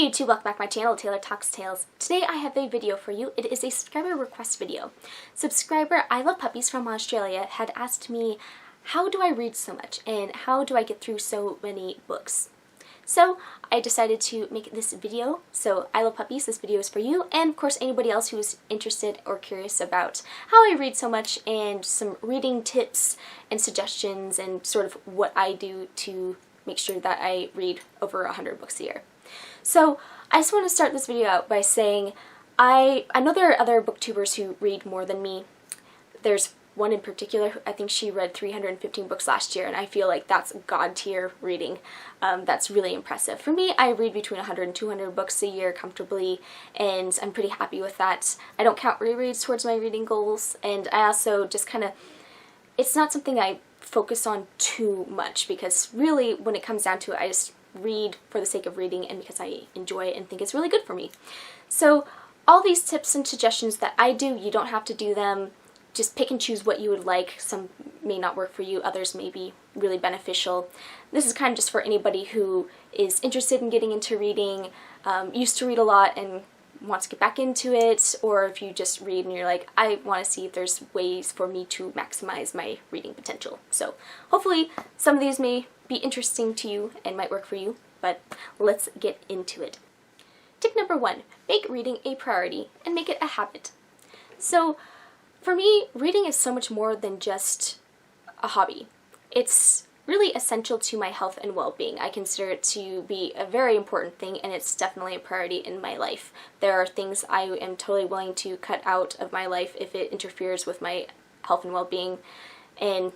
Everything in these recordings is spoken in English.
Hey YouTube, welcome back to my channel, Taylor Talks Tales. Today I have a video for you. It is a subscriber request video. Subscriber I Love Puppies from Australia had asked me, how do I read so much and how do I get through so many books? So I decided to make this video. So I Love Puppies, this video is for you, and of course anybody else who's interested or curious about how I read so much and some reading tips and suggestions and sort of what I do to make sure that I read over 100 books a year. So I just want to start this video out by saying I know there are other booktubers who read more than me. There's one in particular who I think she read 315 books last year, and I feel like that's god tier reading. That's really impressive. For me, I read between 100 and 200 books a year comfortably, and I'm pretty happy with that. I don't count rereads towards my reading goals, and I also just kind of, it's not something I focus on too much because really when it comes down to it, I just read for the sake of reading and because I enjoy it and think it's really good for me. So all these tips and suggestions that I do, you don't have to do them. Just pick and choose what you would like. Some may not work for you, others may be really beneficial. This is kind of just for anybody who is interested in getting into reading, used to read a lot and wants to get back into it, or if you just read and you're like, I want to see if there's ways for me to maximize my reading potential. So hopefully some of these may be interesting to you and might work for you, but let's get into it. Tip number 1, make reading a priority and make it a habit. So for me, reading is so much more than just a hobby. It's really essential to my health and well-being. I consider it to be a very important thing, and it's definitely a priority in my life. There are things I am totally willing to cut out of my life if it interferes with my health and well-being, and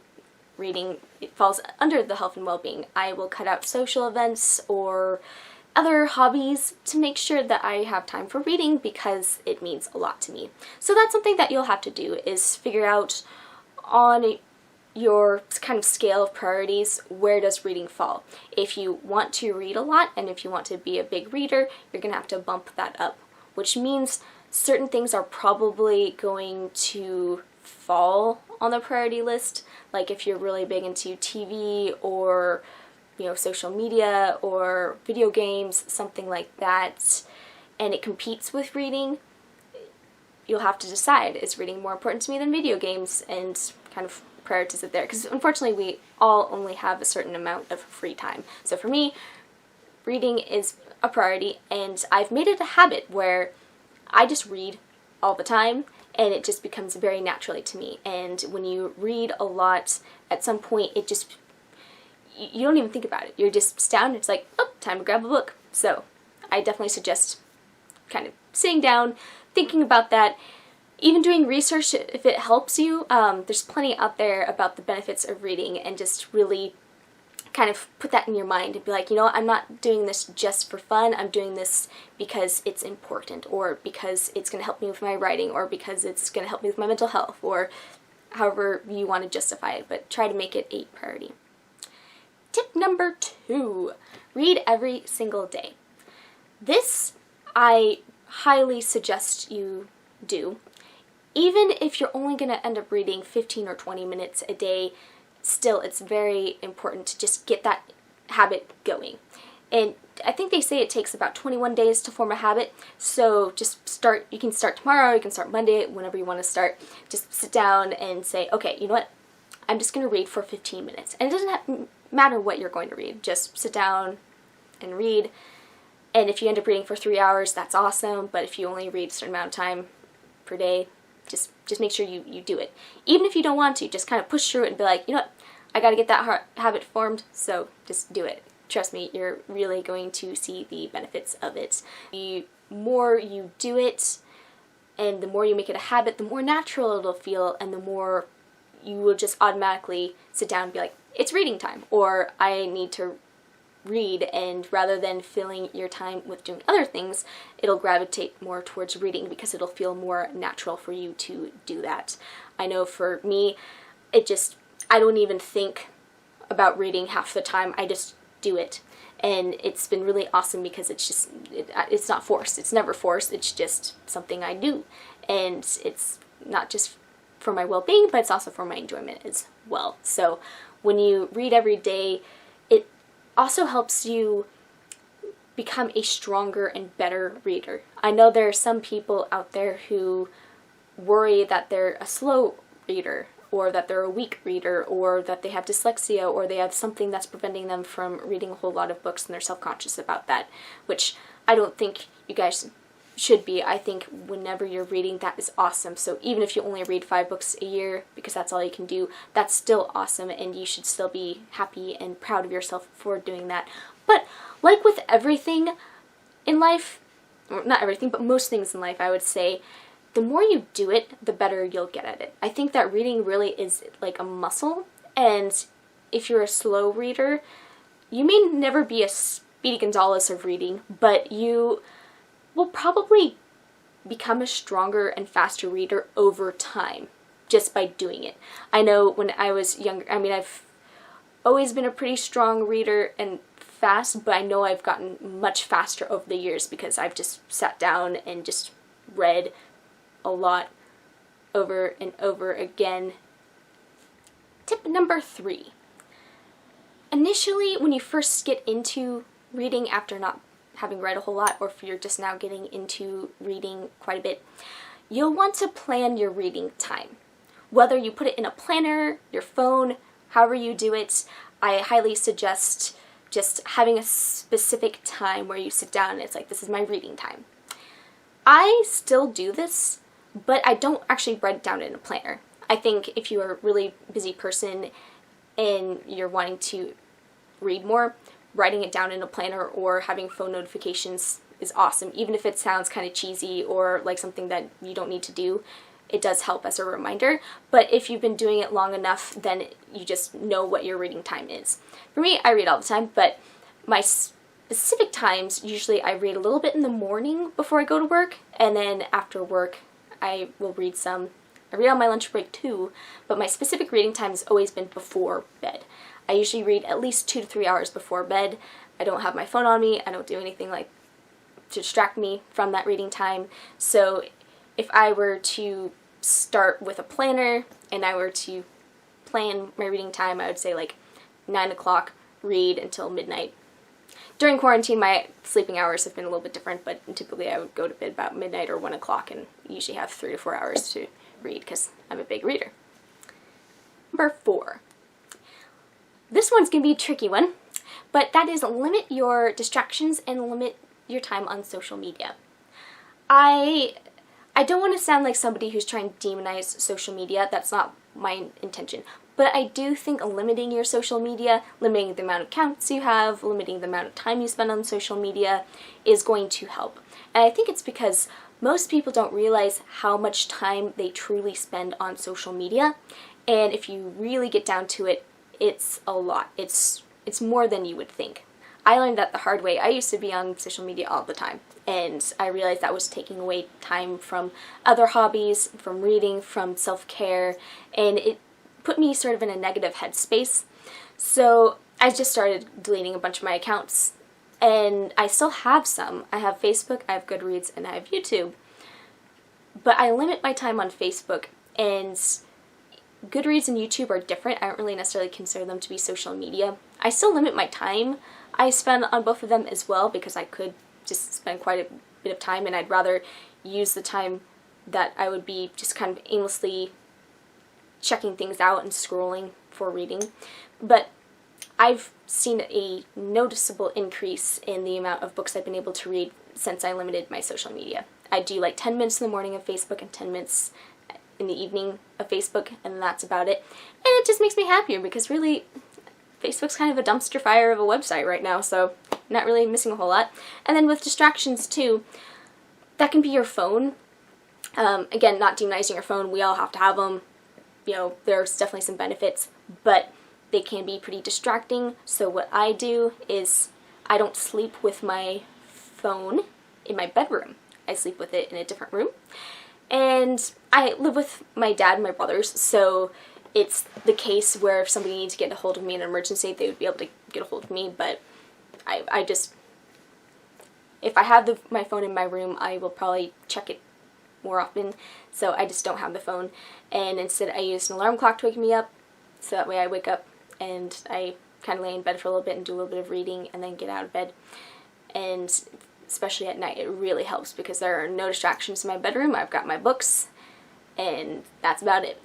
reading, it falls under the health and well-being. I will cut out social events or other hobbies to make sure that I have time for reading because it means a lot to me. So that's something that you'll have to do, is figure out on your kind of scale of priorities, where does reading fall? If you want to read a lot and if you want to be a big reader, you're gonna have to bump that up, which means certain things are probably going to fall on the priority list. Like if you're really big into TV or social media or video games, something like that, and it competes with reading, you'll have to decide, is reading more important to me than video games, and kind of prioritize it there, because unfortunately we all only have a certain amount of free time. So for me, reading is a priority, and I've made it a habit where I just read all the time, and it just becomes very naturally to me. And when you read a lot, at some point it just, you don't even think about it. You're just down, it's like, oh, time to grab a book. So I definitely suggest kind of sitting down, thinking about that, even doing research if it helps you. There's plenty out there about the benefits of reading, and just really kind of put that in your mind and be like, I'm not doing this just for fun, I'm doing this because it's important, or because it's going to help me with my writing, or because it's going to help me with my mental health, or however you want to justify it, but try to make it a priority. Tip number 2, read every single day. This I highly suggest you do. Even if you're only going to end up reading 15 or 20 minutes a day, still it's very important to just get that habit going. And I think they say it takes about 21 days to form a habit, so just start. You can start tomorrow, you can start Monday, whenever you want to start. Just sit down and say, okay, you know what, I'm just going to read for 15 minutes. And it doesn't matter what you're going to read, just sit down and read. And if you end up reading for 3 hours, that's awesome, but if you only read a certain amount of time per day, just make sure you do it. Even if you don't want to, just kind of push through it and be like, you know what, I gotta get that habit formed, so just do it. Trust me, you're really going to see the benefits of it. The more you do it, and the more you make it a habit, the more natural it'll feel, and the more you will just automatically sit down and be like, it's reading time, or I need to read, and rather than filling your time with doing other things, it'll gravitate more towards reading because it'll feel more natural for you to do that. I know for me, I don't even think about reading half the time, I just do it. And it's been really awesome because it's not forced, it's never forced, it's just something I do. And it's not just for my well-being, but it's also for my enjoyment as well. So when you read every day, it also helps you become a stronger and better reader. I know there are some people out there who worry that they're a slow reader, or that they're a weak reader, or that they have dyslexia, or they have something that's preventing them from reading a whole lot of books and they're self-conscious about that, which I don't think you guys should be. I think whenever you're reading, that is awesome. So even if you only read 5 books a year, because that's all you can do, that's still awesome, and you should still be happy and proud of yourself for doing that. But like with everything in life, or not everything, but most things in life, I would say, the more you do it, the better you'll get at it. I think that reading really is like a muscle, and if you're a slow reader, you may never be a Speedy Gonzalez of reading, but you will probably become a stronger and faster reader over time just by doing it. I know when I was younger, I've always been a pretty strong reader and fast, but I know I've gotten much faster over the years because I've just sat down and just read a lot over and over again. Tip number 3. Initially, when you first get into reading after not having read a whole lot, or if you're just now getting into reading quite a bit, you'll want to plan your reading time. Whether you put it in a planner, your phone, however you do it, I highly suggest just having a specific time where you sit down and it's like, this is my reading time. I still do this, but I don't actually write it down in a planner. I think if you're a really busy person and you're wanting to read more, writing it down in a planner or having phone notifications is awesome. Even if it sounds kind of cheesy or like something that you don't need to do, it does help as a reminder. But if you've been doing it long enough, then you just know what your reading time is. For me, I read all the time, but my specific times, usually I read a little bit in the morning before I go to work, and then after work I will read some. I read on my lunch break too, but my specific reading time has always been before bed. I usually read at least 2 to 3 hours before bed. I don't have my phone on me. I don't do anything like to distract me from that reading time. So if I were to start with a planner and I were to plan my reading time, I would say like 9 o'clock, read until midnight. During quarantine, my sleeping hours have been a little bit different, but typically I would go to bed about midnight or 1 o'clock and usually have 3 to 4 hours to read because I'm a big reader. Number 4. This one's going to be a tricky one, but that is limit your distractions and limit your time on social media. I don't want to sound like somebody who's trying to demonize social media. That's not my intention. But I do think limiting your social media, limiting the amount of accounts you have, limiting the amount of time you spend on social media is going to help. And I think it's because most people don't realize how much time they truly spend on social media. And if you really get down to it, it's a lot. It's more than you would think. I learned that the hard way. I used to be on social media all the time, and I realized that was taking away time from other hobbies, from reading, from self-care, and it put me sort of in a negative headspace. So I just started deleting a bunch of my accounts, and I still have some. I have Facebook, I have Goodreads, and I have YouTube. But I limit my time on Facebook, and Goodreads and YouTube are different. I don't really necessarily consider them to be social media. I still limit my time I spend on both of them as well, because I could just spend quite a bit of time, and I'd rather use the time that I would be just kind of aimlessly checking things out and scrolling for reading. But I've seen a noticeable increase in the amount of books I've been able to read since I limited my social media. I do like 10 minutes in the morning of Facebook and 10 minutes in the evening of Facebook, and that's about it. And it just makes me happier because really, Facebook's kind of a dumpster fire of a website right now, so not really missing a whole lot. And then with distractions too, that can be your phone. Again, not demonizing your phone, we all have to have them. You know, there's definitely some benefits, but they can be pretty distracting. So what I do is I don't sleep with my phone in my bedroom. I sleep with it in a different room. And I live with my dad and my brothers, so it's the case where if somebody needs to get a hold of me in an emergency, they would be able to get a hold of me, but I just, if I have my phone in my room, I will probably check it more often, so I just don't have the phone, and instead I use an alarm clock to wake me up, so that way I wake up and I kind of lay in bed for a little bit and do a little bit of reading and then get out of bed. and especially at night it really helps because there are no distractions in my bedroom. I've got my books and that's about it.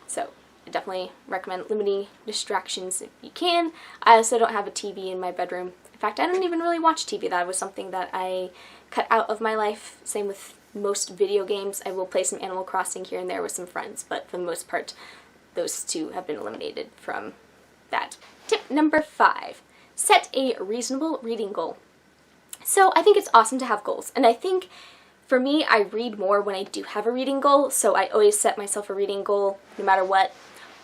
So I definitely recommend limiting distractions if you can. I also don't have a TV in my bedroom. In fact, I don't even really watch TV. That was something that I cut out of my life. Same with most video games. I will play some Animal Crossing here and there with some friends, but for the most part, those two have been eliminated from that. Tip number 5, set a reasonable reading goal. So I think it's awesome to have goals, and I think for me, I read more when I do have a reading goal, so I always set myself a reading goal no matter what.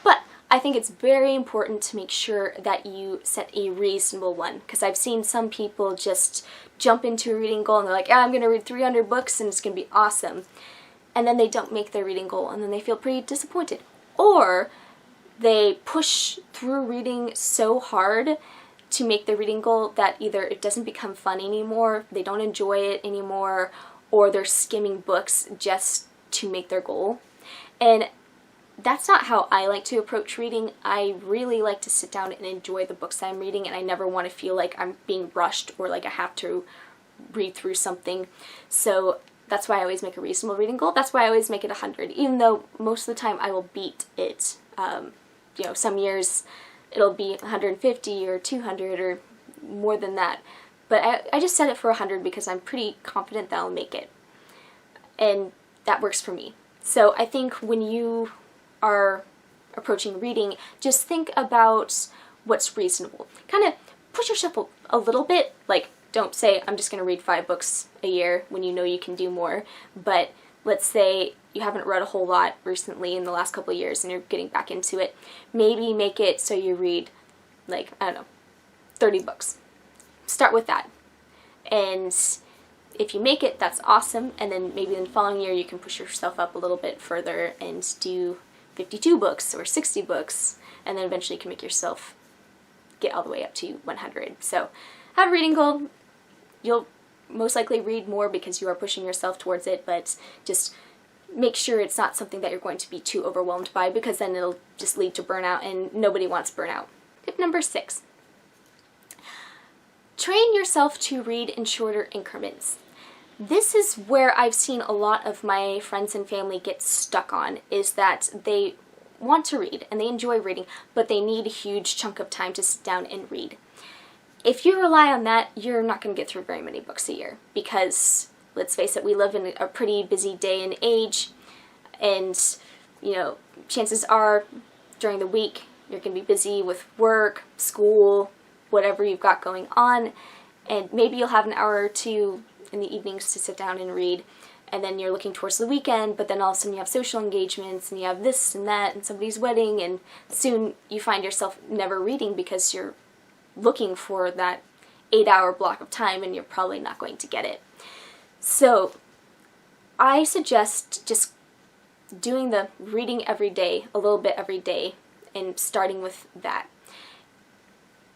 But I think it's very important to make sure that you set a reasonable one, because I've seen some people just jump into a reading goal and they're like, yeah, I'm going to read 300 books and it's going to be awesome. And then they don't make their reading goal and then they feel pretty disappointed. Or they push through reading so hard to make their reading goal that either it doesn't become fun anymore, they don't enjoy it anymore, or they're skimming books just to make their goal. And that's not how I like to approach reading. I really like to sit down and enjoy the books I'm reading, and I never want to feel like I'm being rushed or like I have to read through something. So that's why I always make a reasonable reading goal. That's why I always make it 100, even though most of the time I will beat it. You know, some years it'll be 150 or 200 or more than that. But I just set it for 100 because I'm pretty confident that I'll make it. And that works for me. So I think when you are approaching reading, just think about what's reasonable. Kind of push yourself a little bit. Like, don't say, I'm just going to read 5 books a year when you know you can do more. But let's say you haven't read a whole lot recently in the last couple of years and you're getting back into it. Maybe make it so you read, like, I don't know, 30 books. Start with that. And if you make it, that's awesome. And then maybe in the following year you can push yourself up a little bit further and do 52 books or 60 books. And then eventually you can make yourself get all the way up to 100. So have a reading goal. You'll most likely read more because you are pushing yourself towards it, but just make sure it's not something that you're going to be too overwhelmed by, because then it'll just lead to burnout, and nobody wants burnout. Tip number 6. Train yourself to read in shorter increments. This is where I've seen a lot of my friends and family get stuck on, is that they want to read and they enjoy reading, but they need a huge chunk of time to sit down and read. If you rely on that, you're not going to get through very many books a year, because let's face it, we live in a pretty busy day and age, and you know, chances are during the week you're going to be busy with work, school, whatever you've got going on, and maybe you'll have an hour or two in the evenings to sit down and read, and then you're looking towards the weekend, but then all of a sudden you have social engagements and you have this and that and somebody's wedding, and soon you find yourself never reading because you're looking for that 8-hour block of time and you're probably not going to get it. So I suggest just doing the reading every day, a little bit every day, and starting with that.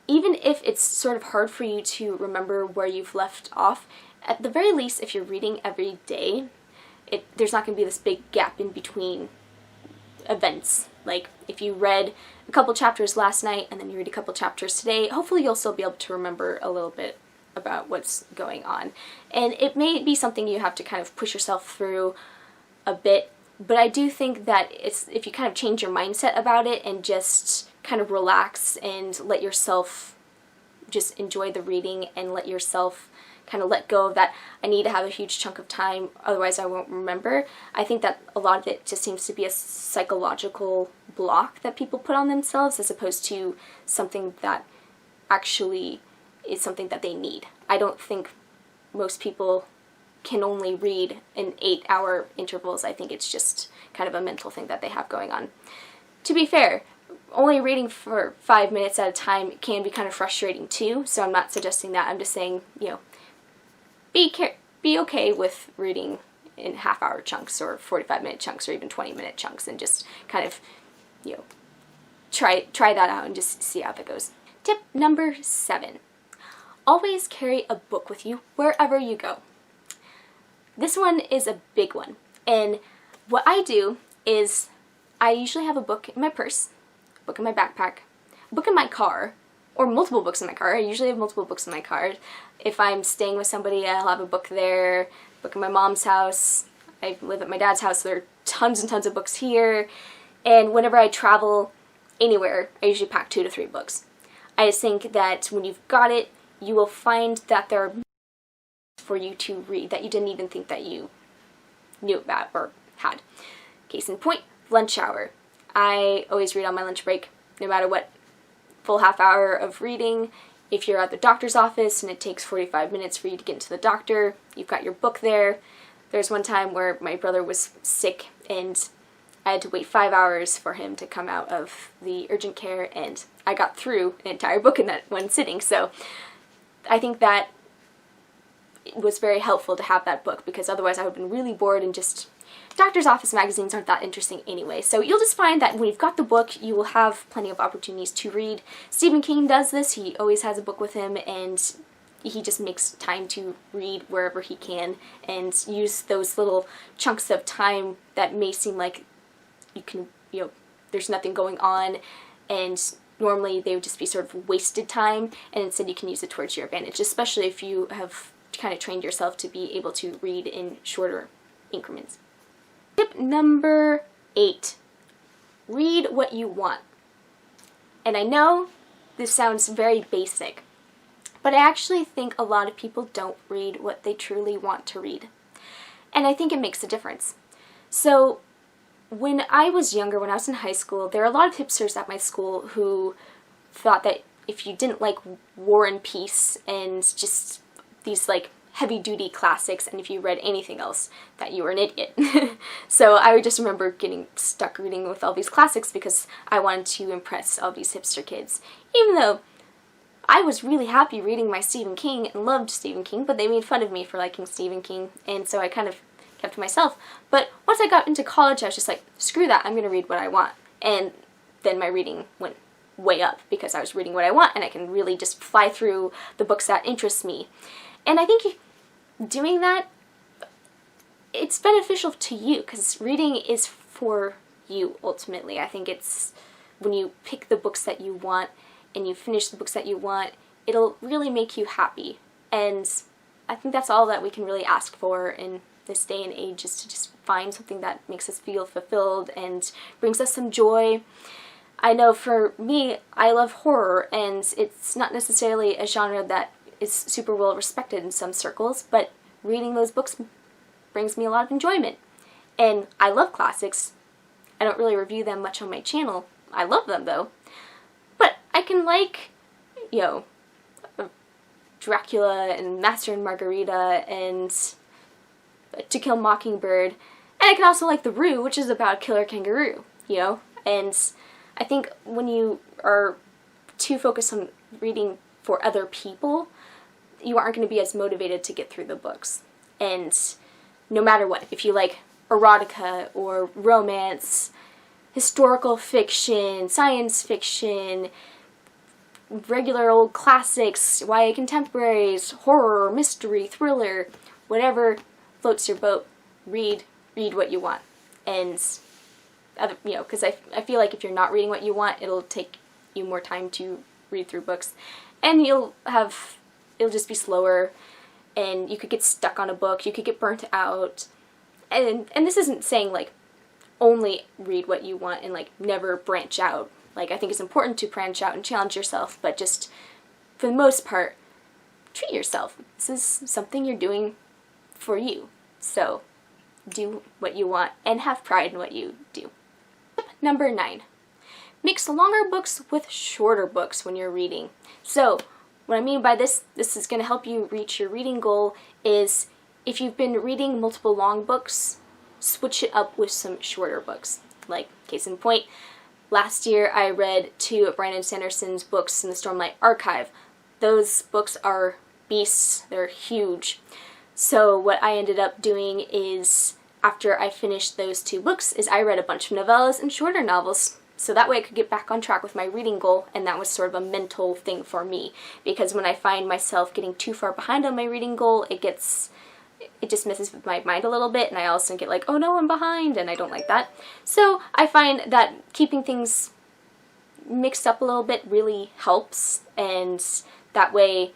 Even if it's sort of hard for you to remember where you've left off, at the very least, if you're reading every day, there's not going to be this big gap in between events. Like, if you read a couple chapters last night and then you read a couple chapters today, hopefully you'll still be able to remember a little bit about what's going on. And it may be something you have to kind of push yourself through a bit, but I do think that if you kind of change your mindset about it and just kind of relax and let yourself just enjoy the reading and let yourself kind of let go of that, I need to have a huge chunk of time, otherwise I won't remember. I think that a lot of it just seems to be a psychological block that people put on themselves, as opposed to something that actually is something that they need. I don't think most people can only read in 8-hour intervals. I think it's just kind of a mental thing that they have going on. To be fair, only reading for 5 minutes at a time can be kind of frustrating too, so I'm not suggesting that. I'm just saying, you know, be okay with reading in half-hour chunks or 45-minute chunks or even 20-minute chunks, and just kind of, you know, try that out and just see how that goes. Tip number 7. Always carry a book with you wherever you go. This one is a big one, and what I do is I usually have a book in my purse, a book in my backpack, a book in my car, or multiple books in my car. I usually have multiple books in my car. If I'm staying with somebody, I'll have a book there, book in my mom's house. I live at my dad's house, so there are tons and tons of books here. And whenever I travel anywhere, I usually pack 2 to 3 books. I just think that when you've got it, you will find that there are for you to read that you didn't even think that you knew about or had. Case in point, lunch hour. I always read on my lunch break, no matter what. Full half hour of reading. If you're at the doctor's office and it takes 45 minutes for you to get into the doctor, you've got your book there. There's one time where my brother was sick and I had to wait 5 hours for him to come out of the urgent care, and I got through an entire book in that one sitting. So I think that it was very helpful to have that book, because otherwise I would have been really bored, and just doctor's office magazines aren't that interesting anyway. So you'll just find that when you've got the book, you will have plenty of opportunities to read. Stephen King does this. He always has a book with him, and he just makes time to read wherever he can and use those little chunks of time that may seem like you can, there's nothing going on, and normally they would just be sort of wasted time, and instead you can use it towards your advantage, especially if you have kind of trained yourself to be able to read in shorter increments. Tip number 8, read what you want. And I know this sounds very basic, but I actually think a lot of people don't read what they truly want to read. And I think it makes a difference. So when I was younger, when I was in high school, there were a lot of hipsters at my school who thought that if you didn't like War and Peace and just these like heavy-duty classics, and if you read anything else, that you were an idiot. So I would just remember getting stuck reading with all these classics because I wanted to impress all these hipster kids. Even though I was really happy reading my Stephen King and loved Stephen King, but they made fun of me for liking Stephen King, and so I kind of kept to myself. But once I got into college, I was just like, screw that, I'm going to read what I want. And then my reading went way up because I was reading what I want, and I can really just fly through the books that interest me. And I think doing that, it's beneficial to you, because reading is for you ultimately. I think it's when you pick the books that you want and you finish the books that you want, it'll really make you happy. And I think that's all that we can really ask for in this day and age, is to just find something that makes us feel fulfilled and brings us some joy. I know for me, I love horror, and it's not necessarily a genre that is super well respected in some circles, but reading those books brings me a lot of enjoyment. And I love classics. I don't really review them much on my channel. I love them though. But I can like, Dracula and Master and Margarita and To Kill a Mockingbird, and I can also like The Roo, which is about a killer kangaroo, And I think when you are too focused on reading for other people, you aren't going to be as motivated to get through the books. And no matter what, if you like erotica or romance, historical fiction, science fiction, regular old classics, YA contemporaries, horror, mystery, thriller, whatever floats your boat, read what you want. And because I feel like if you're not reading what you want, it'll take you more time to read through books, and it'll just be slower, and you could get stuck on a book, you could get burnt out. And this isn't saying like only read what you want and like never branch out. Like, I think it's important to branch out and challenge yourself, but just for the most part, treat yourself. This is something you're doing for you. So do what you want and have pride in what you do. Tip number 9. Mix longer books with shorter books when you're reading. So what I mean by this is going to help you reach your reading goal, is if you've been reading multiple long books, switch it up with some shorter books. Like, case in point, last year I read 2 of Brandon Sanderson's books in the Stormlight Archive. Those books are beasts, they're huge. So what I ended up doing is, after I finished those 2 books, is I read a bunch of novellas and shorter novels. So that way I could get back on track with my reading goal, and that was sort of a mental thing for me. Because when I find myself getting too far behind on my reading goal, it just messes with my mind a little bit, and I also get like, oh no, I'm behind, and I don't like that. So I find that keeping things mixed up a little bit really helps, and that way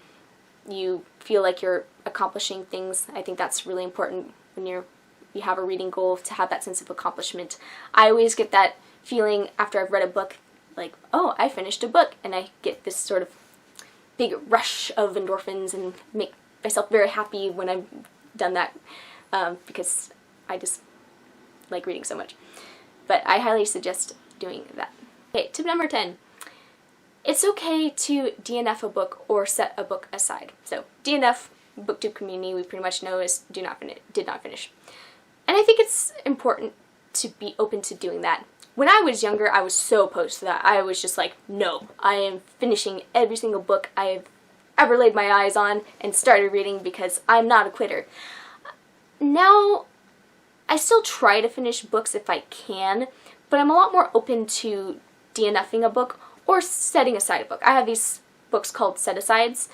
you feel like you're accomplishing things. I think that's really important when you have a reading goal, to have that sense of accomplishment. I always get that feeling after I've read a book, like, oh, I finished a book, and I get this sort of big rush of endorphins and make myself very happy when I've done that, because I just like reading so much. But I highly suggest doing that. Okay, tip number 10. It's okay to DNF a book or set a book aside. So DNF, booktube community, we pretty much know is did not finish. And I think it's important to be open to doing that. When I was younger, I was so opposed to that. I was just like, no, I am finishing every single book I've ever laid my eyes on and started reading, because I'm not a quitter. Now, I still try to finish books if I can, but I'm a lot more open to DNFing a book or setting aside a book. I have these books called set-asides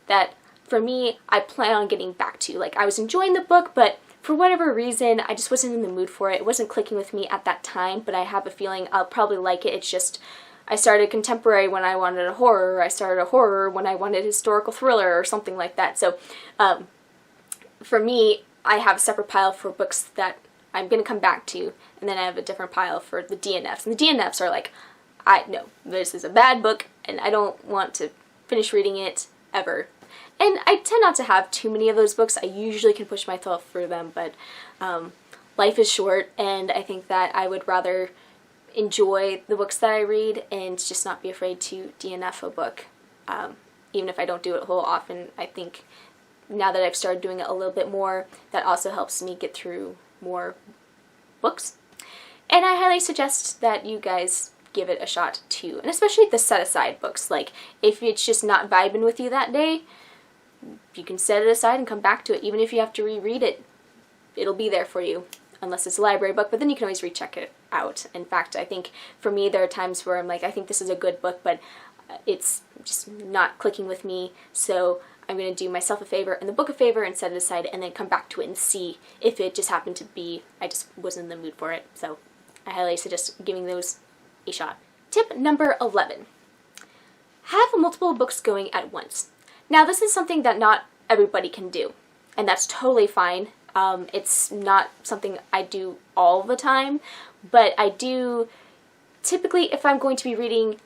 that, for me, I plan on getting back to. Like, I was enjoying the book, but for whatever reason, I just wasn't in the mood for it. It wasn't clicking with me at that time, but I have a feeling I'll probably like it. It's just, I started contemporary when I wanted a horror, I started a horror when I wanted a historical thriller or something like that. So, for me, I have a separate pile for books that I'm going to come back to, and then I have a different pile for the DNFs. And the DNFs are like, no, this is a bad book, and I don't want to finish reading it ever. And I tend not to have too many of those books. I usually can push myself through them, but life is short, and I think that I would rather enjoy the books that I read and just not be afraid to DNF a book. Even if I don't do it a whole often, I think now that I've started doing it a little bit more, that also helps me get through more books. And I highly suggest that you guys give it a shot too, and especially the set-aside books. Like, if it's just not vibing with you that day, you can set it aside and come back to it. Even if you have to reread it, it'll be there for you, unless it's a library book, but then you can always recheck it out. In fact, I think for me, there are times where I'm like, I think this is a good book, but it's just not clicking with me, so I'm going to do myself a favor and the book a favor and set it aside, and then come back to it and see if it just happened to be, I just wasn't in the mood for it. So I highly suggest giving those a shot. Tip number 11. Have multiple books going at once. Now, this is something that not everybody can do, and that's totally fine. It's not something I do all the time, but I do typically, if I'm going to be reading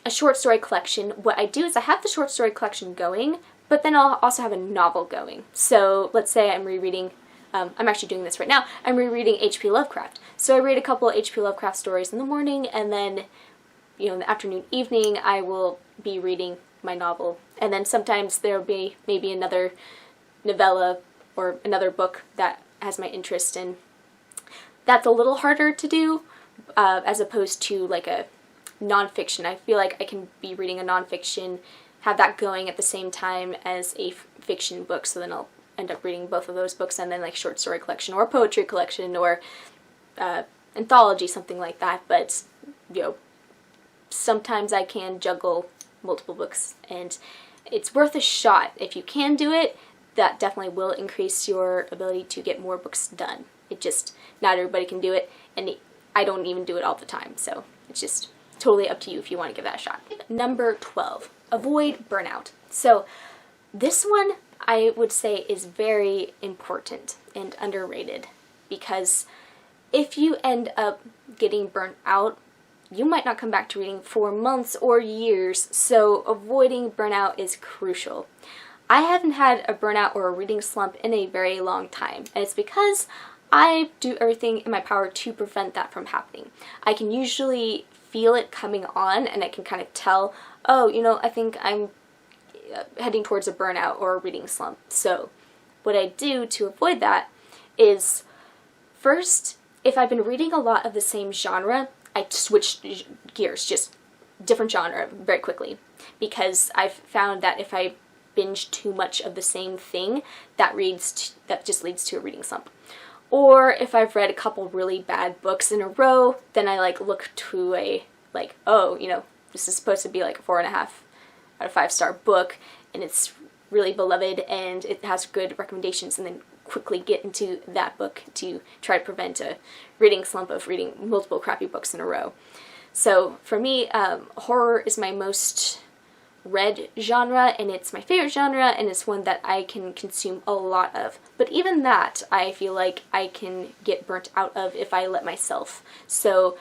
a short story collection, what I do is I have the short story collection going, but then I'll also have a novel going. So let's say I'm rereading, I'm actually doing this right now, I'm rereading H.P. Lovecraft. So I read a couple of H.P. Lovecraft stories in the morning, and then, in the afternoon, evening, I will be reading my novel. And then sometimes there'll be maybe another novella or another book that has my interest in. That's a little harder to do, as opposed to like a nonfiction. I feel like I can be reading a nonfiction, have that going at the same time as a fiction book, so then I'll end up reading both of those books, and then like short story collection or poetry collection or anthology, something like that. But sometimes I can juggle multiple books, and it's worth a shot. If you can do it, that definitely will increase your ability to get more books done. It just, not everybody can do it, and I don't even do it all the time, so it's just totally up to you if you want to give that a shot. Number 12, avoid burnout. So this one I would say is very important and underrated, because if you end up getting burnt out, you might not come back to reading for months or years, so avoiding burnout is crucial. I haven't had a burnout or a reading slump in a very long time, and it's because I do everything in my power to prevent that from happening. I can usually feel it coming on, and I can kind of tell, oh, I think I'm heading towards a burnout or a reading slump. So what I do to avoid that is, first, if I've been reading a lot of the same genre, I switch gears, just different genre very quickly, because I've found that if I binge too much of the same thing, that just leads to a reading slump. Or if I've read a couple really bad books in a row, then I look to this is supposed to be like a 4.5 out of 5-star book, and it's really beloved and it has good recommendations, and then quickly get into that book to try to prevent a reading slump of reading multiple crappy books in a row. So for me, horror is my most read genre, and it's my favorite genre, and it's one that I can consume a lot of. But even that, I feel like I can get burnt out of if I let myself. So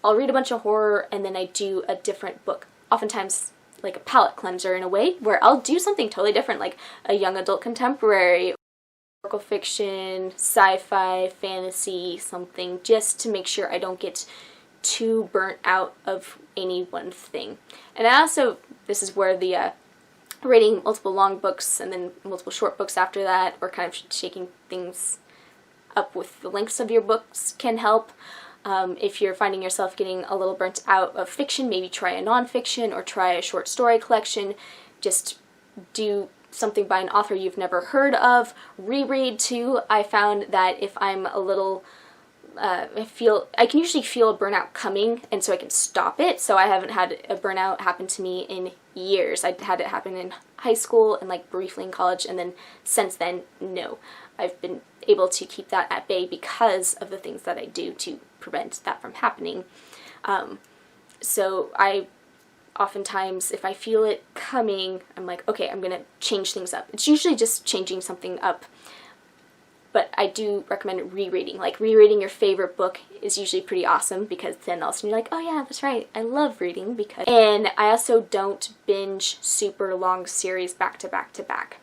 I'll read a bunch of horror, and then I do a different book. Oftentimes, like a palate cleanser in a way, where I'll do something totally different, like a young adult contemporary, historical fiction, sci-fi, fantasy, something, just to make sure I don't get too burnt out of any one thing. And I also, this is where the reading multiple long books and then multiple short books after that, or kind of shaking things up with the lengths of your books can help. If you're finding yourself getting a little burnt out of fiction, maybe try a nonfiction or try a short story collection. Just do something by an author you've never heard of. Reread too. I found that if I'm a little I can usually feel a burnout coming, and so I can stop it. So I haven't had a burnout happen to me in years. I had it happen in high school and like briefly in college, and then since then, no. I've been able to keep that at bay because of the things that I do to prevent that from happening. So I oftentimes, if I feel it coming, I'm like, okay, I'm gonna change things up. It's usually just changing something up. But I do recommend rereading. Like, rereading your favorite book is usually pretty awesome, because then all of a sudden you're like, oh yeah, that's right, I love reading. And I also don't binge super long series back to back to back.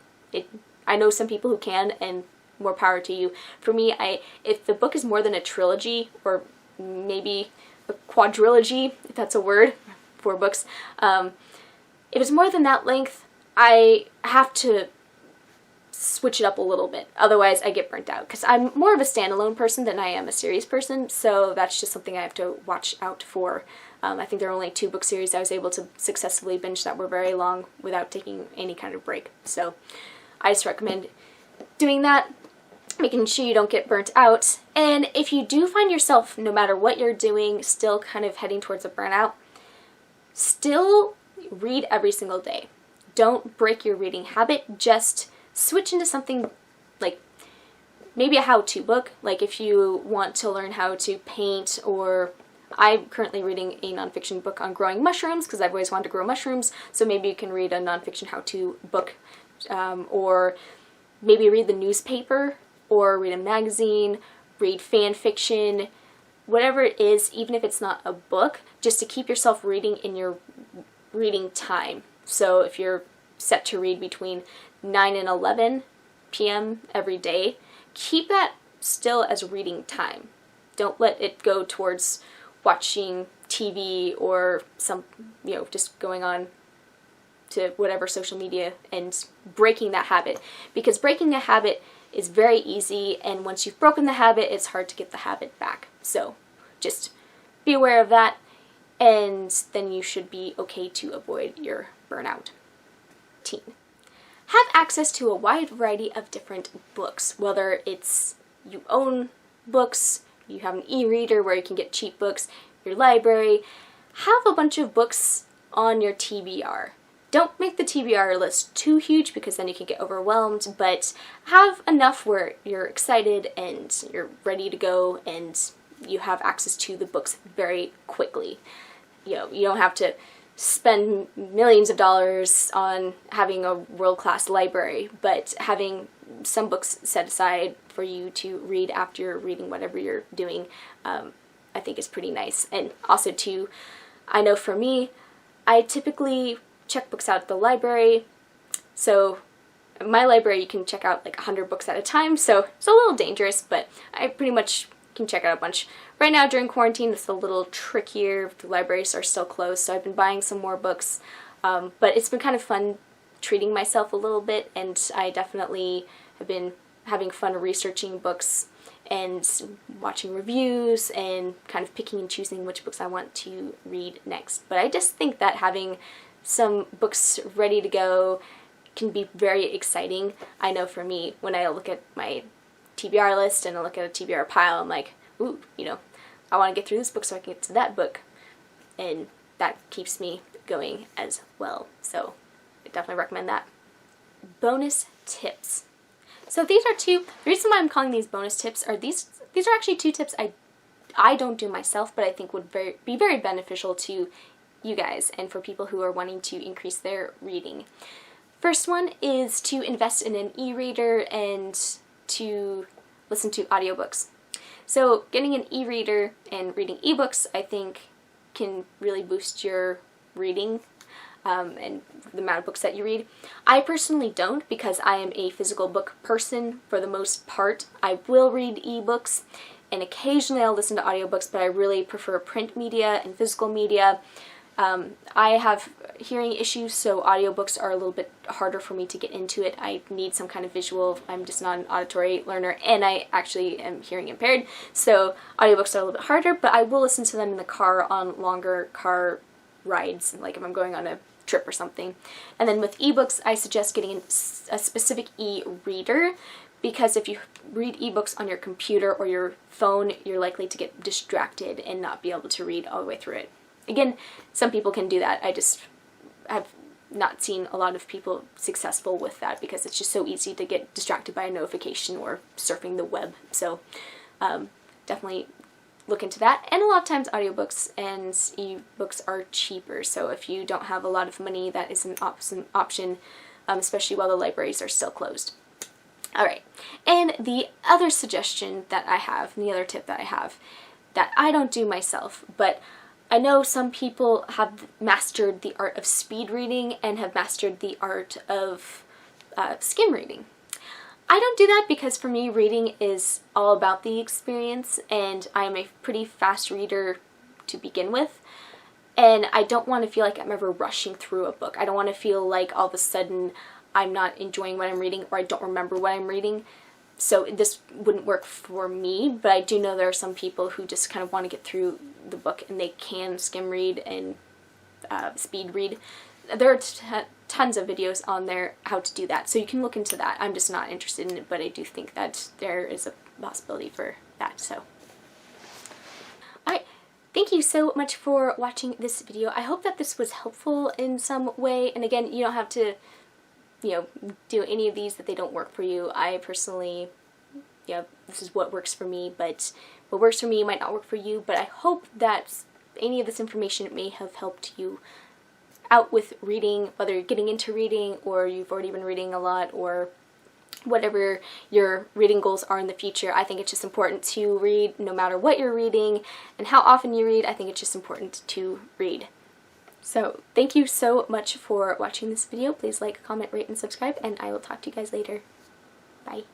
I know some people who can, and more power to you. For me, if the book is more than a trilogy, or maybe a quadrilogy, if that's a word, 4 books, if it's more than that length, I have to switch it up a little bit. Otherwise, I get burnt out, because I'm more of a standalone person than I am a series person, so that's just something I have to watch out for. I think there are only 2 book series I was able to successfully binge that were very long without taking any kind of break. So I just recommend doing that, making sure you don't get burnt out. And if you do find yourself, no matter what you're doing, still kind of heading towards a burnout, still read every single day. Don't break your reading habit. Just switch into something like maybe a how-to book. Like if you want to learn how to paint, or I'm currently reading a nonfiction book on growing mushrooms because I've always wanted to grow mushrooms, so maybe you can read a nonfiction how-to book, or maybe read the newspaper, or read a magazine, read fan fiction, whatever it is, even if it's not a book, just to keep yourself reading in your reading time. So if you're set to read between 9 and 11 p.m. every day, keep that still as reading time. Don't let it go towards watching TV or just going on to whatever social media and breaking that habit. Because breaking a habit is very easy, and once you've broken the habit, it's hard to get the habit back. So just be aware of that, and then you should be okay to avoid your burnout. Teen. Have access to a wide variety of different books, whether it's you own books, you have an e-reader where you can get cheap books, your library. Have a bunch of books on your TBR. Don't make the TBR list too huge, because then you can get overwhelmed, but have enough where you're excited and you're ready to go and you have access to the books very quickly. You don't have to spend millions of dollars on having a world-class library, but having some books set aside for you to read after you're reading whatever you're doing, I think is pretty nice. And also too, I know for me, I typically check books out at the library. So my library, you can check out like 100 books at a time, so it's a little dangerous, but I pretty much can check out a bunch. Right now during quarantine, it's a little trickier. The libraries are still closed, so I've been buying some more books. But it's been kind of fun treating myself a little bit, and I definitely have been having fun researching books and watching reviews and kind of picking and choosing which books I want to read next. But I just think that having some books ready to go can be very exciting. I know for me, when I look at my TBR list and I look at a TBR pile, I'm like, ooh, I want to get through this book so I can get to that book. And that keeps me going as well. So I definitely recommend that. Bonus tips. So these are the reason why I'm calling these bonus tips are these are actually 2 tips I I don't do myself, but I think would be very beneficial to you guys and for people who are wanting to increase their reading. First one is to invest in an e-reader and to listen to audiobooks. So getting an e-reader and reading ebooks, I think, can really boost your reading and the amount of books that you read. I personally don't, because I am a physical book person for the most part. I will read ebooks and occasionally I'll listen to audiobooks, but I really prefer print media and physical media. I have hearing issues, so audiobooks are a little bit harder for me to get into it. I need some kind of visual. I'm just not an auditory learner, and I actually am hearing impaired, so audiobooks are a little bit harder, but I will listen to them in the car on longer car rides, like if I'm going on a trip or something. And then with ebooks, I suggest getting a specific e-reader, because if you read ebooks on your computer or your phone, you're likely to get distracted and not be able to read all the way through it. Again, some people can do that. I just have not seen a lot of people successful with that, because it's just so easy to get distracted by a notification or surfing the web. So definitely look into that. And a lot of times audiobooks and ebooks are cheaper, so if you don't have a lot of money, that is an option, especially while the libraries are still closed. Alright, and the other suggestion that I have, and the other tip that I have, that I don't do myself, but I know some people have mastered the art of speed reading and have mastered the art of skim reading. I don't do that, because for me reading is all about the experience, and I'm a pretty fast reader to begin with, and I don't want to feel like I'm ever rushing through a book. I don't want to feel like all of a sudden I'm not enjoying what I'm reading, or I don't remember what I'm reading. So this wouldn't work for me, but I do know there are some people who just kind of want to get through the book and they can skim read and speed read. There are tons of videos on there how to do that, so you can look into that. I'm just not interested in it, but I do think that there is a possibility for that. So, alright, thank you so much for watching this video. I hope that this was helpful in some way, and again, you don't have to do any of these that they don't work for you. I personally, this is what works for me, but what works for me might not work for you, but I hope that any of this information may have helped you out with reading, whether you're getting into reading or you've already been reading a lot, or whatever your reading goals are in the future. I think it's just important to read no matter what you're reading and how often you read. I think it's just important to read. So thank you so much for watching this video. Please like, comment, rate, and subscribe, and I will talk to you guys later. Bye.